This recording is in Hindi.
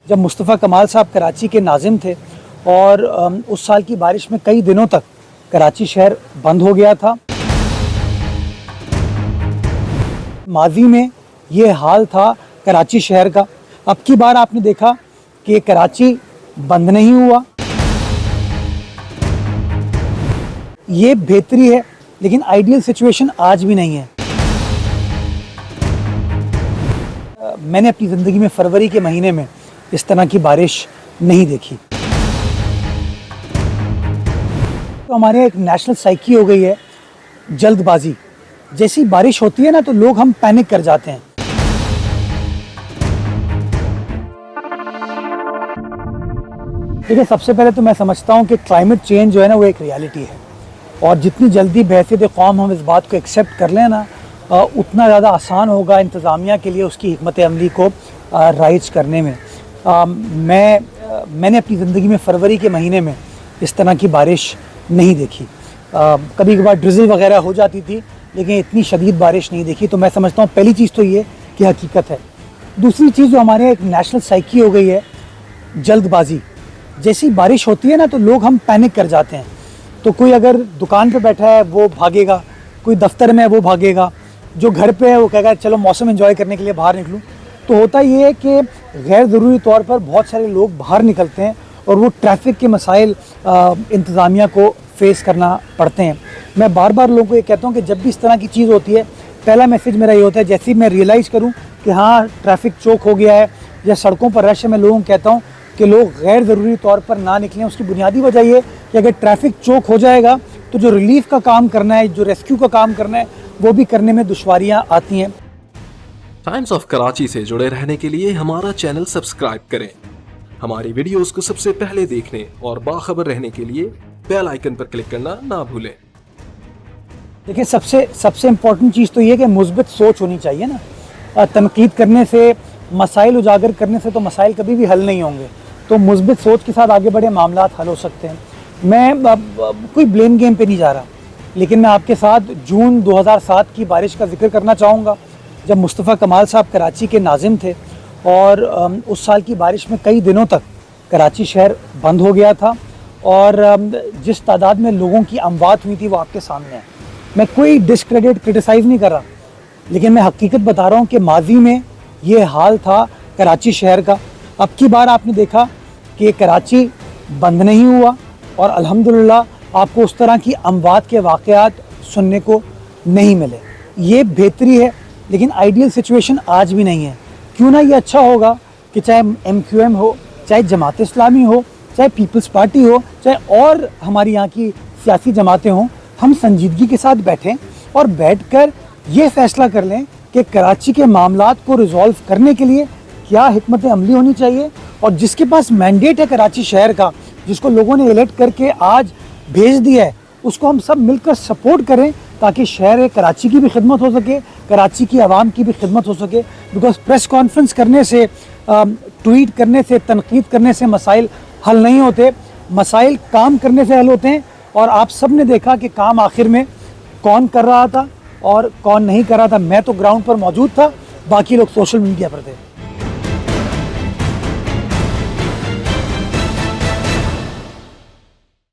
जब मुस्तफ़ा कमाल साहब कराची के नाज़िम थे और उस साल की बारिश में कई दिनों तक कराची शहर बंद हो गया था। माजी में ये हाल था कराची शहर का। अब की बार आपने देखा कि कराची बंद नहीं हुआ। ये बेहतरी है, लेकिन आइडियल सिचुएशन आज भी नहीं है। मैंने अपनी ज़िंदगी में फरवरी के महीने में इस तरह की बारिश नहीं देखी। तो हमारे यहाँ एक नेशनल साइकी हो गई है जल्दबाजी। जैसी बारिश होती है ना तो लोग हम पैनिक कर जाते हैं। देखिए, सबसे पहले तो मैं समझता हूँ कि क्लाइमेट चेंज जो है ना वो एक रियलिटी है, और जितनी जल्दी बहसीत कौम हम इस बात को एक्सेप्ट कर लें ना उतना ज़्यादा आसान होगा इंतज़ामिया के लिए उसकी हिकमत अमली को राइज करने में। मैंने अपनी ज़िंदगी में फरवरी के महीने में इस तरह की बारिश नहीं देखी। कभी कभार ड्रिज़ल वगैरह हो जाती थी, लेकिन इतनी शदीद बारिश नहीं देखी। तो मैं समझता हूँ पहली चीज़ तो ये कि हकीकत है। दूसरी चीज़ जो हमारे यहाँ एक नेशनल साइकी हो गई है जल्दबाजी। जैसी बारिश होती है ना तो लोग हम पैनिक कर जाते हैं। तो कोई अगर दुकान पे बैठा है वो भागेगा, कोई दफ्तर में है वो भागेगा, जो घर पे है वो कहेगा चलो मौसम एंजॉय करने के लिए बाहर निकलूँ। तो होता ये है कि गैर ज़रूरी तौर पर बहुत सारे लोग बाहर निकलते हैं और वो ट्रैफिक के मसाइल इंतज़ामिया को फेस करना पड़ते हैं। मैं बार बार लोगों को ये कहता हूँ कि जब भी इस तरह की चीज़ होती है, पहला मैसेज मेरा ये होता है, जैसे ही मैं रियलाइज़ करूँ कि हाँ ट्रैफिक चौक हो गया है या सड़कों पर रश है, मैं लोगों को कहता हूँ कि लोग गैर ज़रूरी तौर पर ना निकलें। उसकी बुनियादी वजह ये कि अगर ट्रैफिक चौक हो जाएगा तो जो रिलीफ का काम करना है, जो रेस्क्यू का काम करना है, वो भी करने में दुश्वारियाँ आती हैं। टाइम्स ऑफ कराची से जुड़े रहने के लिए हमारा चैनल सब्सक्राइब करें। हमारी वीडियोस को सबसे पहले देखने और बाखबर रहने के लिए बेल आइकन पर क्लिक करना ना भूलें। देखिए, सबसे इम्पोर्टेंट चीज़ तो ये कि मुस्बित सोच होनी चाहिए ना। तनकीद करने से, मसाइल उजागर करने से तो मसाइल कभी भी हल नहीं होंगे। तो मुस्बित सोच के साथ आगे बढ़े मामलात हल हो सकते हैं। मैं कोई ब्लेम गेम पे नहीं जा रहा, लेकिन मैं आपके साथ जून 2007 की बारिश का जिक्र करना चाहूँगा, जब मुस्तफ़ा कमाल साहब कराची के नाज़िम थे और उस साल की बारिश में कई दिनों तक कराची शहर बंद हो गया था और जिस तादाद में लोगों की अमवात हुई थी वो आपके सामने है। मैं कोई डिस्क्रेडिट क्रिटिसाइज़ नहीं कर रहा, लेकिन मैं हकीकत बता रहा हूँ कि माजी में ये हाल था कराची शहर का। अब की बार आपने देखा कि कराची बंद नहीं हुआ और अल्हम्दुलिल्लाह आपको उस तरह की अमवात के वाक़यात सुनने को नहीं मिले। ये बेहतरी है, लेकिन आइडियल सिचुएशन आज भी नहीं है। क्यों ना ये अच्छा होगा कि चाहे MQM हो, चाहे जमात इस्लामी हो, चाहे पीपल्स पार्टी हो, चाहे और हमारी यहाँ की सियासी जमातें हों, हम संजीदगी के साथ बैठें और बैठकर ये फ़ैसला कर लें कि कराची के मामलात को रिज़ॉल्व करने के लिए क्या हिकमत अमली होनी चाहिए। और जिसके पास मैंडेट है कराची शहर का, जिसको लोगों ने इलेक्ट करके आज भेज दिया है, उसको हम सब मिलकर सपोर्ट करें ताकि शहर कराची की भी खिदमत हो सके, कराची की आवाम की भी खिदमत हो सके। बिकॉज प्रेस कॉन्फ्रेंस करने से, ट्वीट करने से, तनकीद करने से मसाइल हल नहीं होते। मसाइल काम करने से हल होते हैं। और आप सब ने देखा कि काम आखिर में कौन कर रहा था और कौन नहीं कर रहा था। मैं तो ग्राउंड पर मौजूद था, बाकी लोग सोशल मीडिया पर थे।